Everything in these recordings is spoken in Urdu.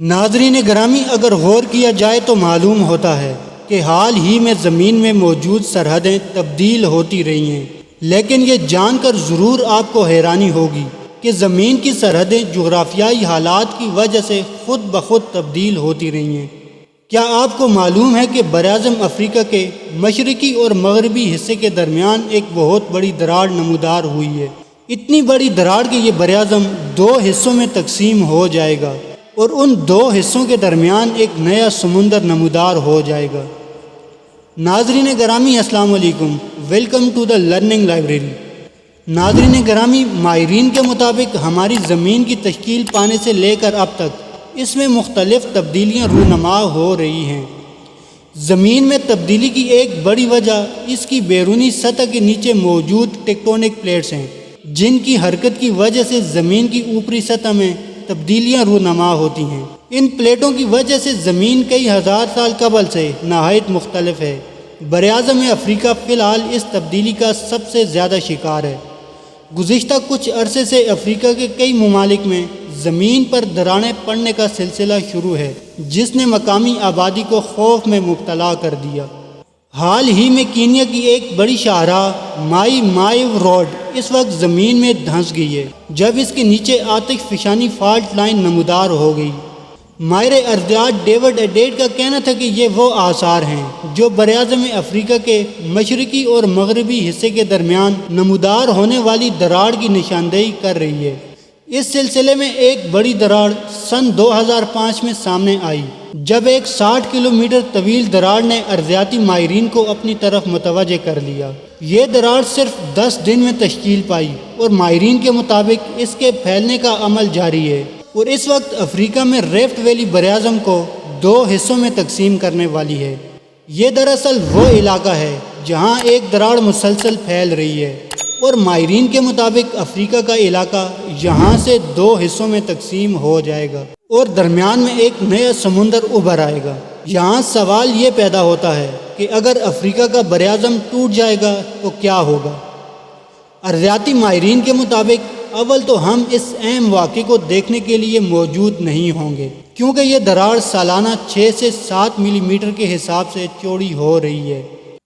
ناظرین گرامی، اگر غور کیا جائے تو معلوم ہوتا ہے کہ حال ہی میں زمین میں موجود سرحدیں تبدیل ہوتی رہی ہیں، لیکن یہ جان کر ضرور آپ کو حیرانی ہوگی کہ زمین کی سرحدیں جغرافیائی حالات کی وجہ سے خود بخود تبدیل ہوتی رہی ہیں۔ کیا آپ کو معلوم ہے کہ براعظم افریقہ کے مشرقی اور مغربی حصے کے درمیان ایک بہت بڑی دراڑ نمودار ہوئی ہے؟ اتنی بڑی دراڑ کہ یہ براعظم 2 حصوں میں تقسیم ہو جائے گا اور ان 2 حصوں کے درمیان ایک نیا سمندر نمودار ہو جائے گا۔ ناظرین گرامی السلام علیکم، welcome to the learning library. ناظرین گرامی، ماہرین کے مطابق ہماری زمین کی تشکیل پانے سے لے کر اب تک اس میں مختلف تبدیلیاں رونما ہو رہی ہیں۔ زمین میں تبدیلی کی ایک بڑی وجہ اس کی بیرونی سطح کے نیچے موجود ٹیکٹونک پلیٹس ہیں، جن کی حرکت کی وجہ سے زمین کی اوپری سطح میں تبدیلیاں رونما ہوتی ہیں۔ ان پلیٹوں کی وجہ سے زمین کئی ہزار سال قبل سے نہایت مختلف ہے۔ براعظم افریقہ فی الحال اس تبدیلی کا سب سے زیادہ شکار ہے۔ گزشتہ کچھ عرصے سے افریقہ کے کئی ممالک میں زمین پر دراڑیں پڑنے کا سلسلہ شروع ہے، جس نے مقامی آبادی کو خوف میں مبتلا کر دیا۔ حال ہی میں کینیا کی ایک بڑی شاہراہ مائی مائیو روڈ اس وقت زمین میں دھنس گئی ہے، جب اس کے نیچے آتش فشانی فالٹ لائن نمودار ہو گئی۔ ماہر ارضیات ڈیوڈ ایڈیٹ کا کہنا تھا کہ یہ وہ آثار ہیں جو براعظم افریقہ کے مشرقی اور مغربی حصے کے درمیان نمودار ہونے والی دراڑ کی نشاندہی کر رہی ہے۔ اس سلسلے میں ایک بڑی دراڑ سن 2005 میں سامنے آئی، جب ایک 60 کلومیٹر طویل دراڑ نے ارضیاتی ماہرین کو اپنی طرف متوجہ کر لیا۔ یہ دراڑ صرف 10 دن میں تشکیل پائی اور ماہرین کے مطابق اس کے پھیلنے کا عمل جاری ہے اور اس وقت افریقہ میں ریفٹ ویلی براعظم کو 2 حصوں میں تقسیم کرنے والی ہے۔ یہ دراصل وہ علاقہ ہے جہاں ایک دراڑ مسلسل پھیل رہی ہے اور ماہرین کے مطابق افریقہ کا علاقہ یہاں سے 2 حصوں میں تقسیم ہو جائے گا اور درمیان میں ایک نیا سمندر ابھر آئے گا۔ یہاں سوال یہ پیدا ہوتا ہے کہ اگر افریقہ کا براعظم ٹوٹ جائے گا تو کیا ہوگا؟ ارضیاتی ماہرین کے مطابق اول تو ہم اس اہم واقعے کو دیکھنے کے لیے موجود نہیں ہوں گے، کیونکہ یہ دراڑ سالانہ 6 سے 7 ملی میٹر کے حساب سے چوڑی ہو رہی ہے۔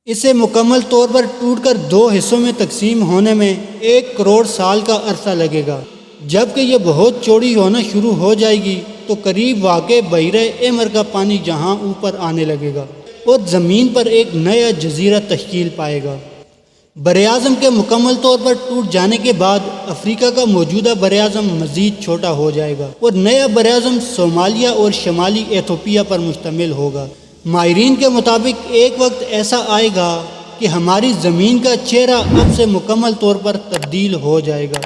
اسے مکمل طور پر ٹوٹ کر 2 حصوں میں تقسیم ہونے میں 1 کروڑ سال کا عرصہ لگے گا۔ جب کہ یہ بہت چوڑی ہونا شروع ہو جائے گی تو قریب واقع بحیرہ احمر کا پانی جہاں اوپر آنے لگے گا اور زمین پر ایک نیا جزیرہ تشکیل پائے گا۔ براعظم کے مکمل طور پر ٹوٹ جانے کے بعد افریقہ کا موجودہ براعظم مزید چھوٹا ہو جائے گا اور نیا براعظم صومالیہ اور شمالی ایتھوپیا پر مشتمل ہوگا۔ ماہرین کے مطابق ایک وقت ایسا آئے گا کہ ہماری زمین کا چہرہ اب سے مکمل طور پر تبدیل ہو جائے گا۔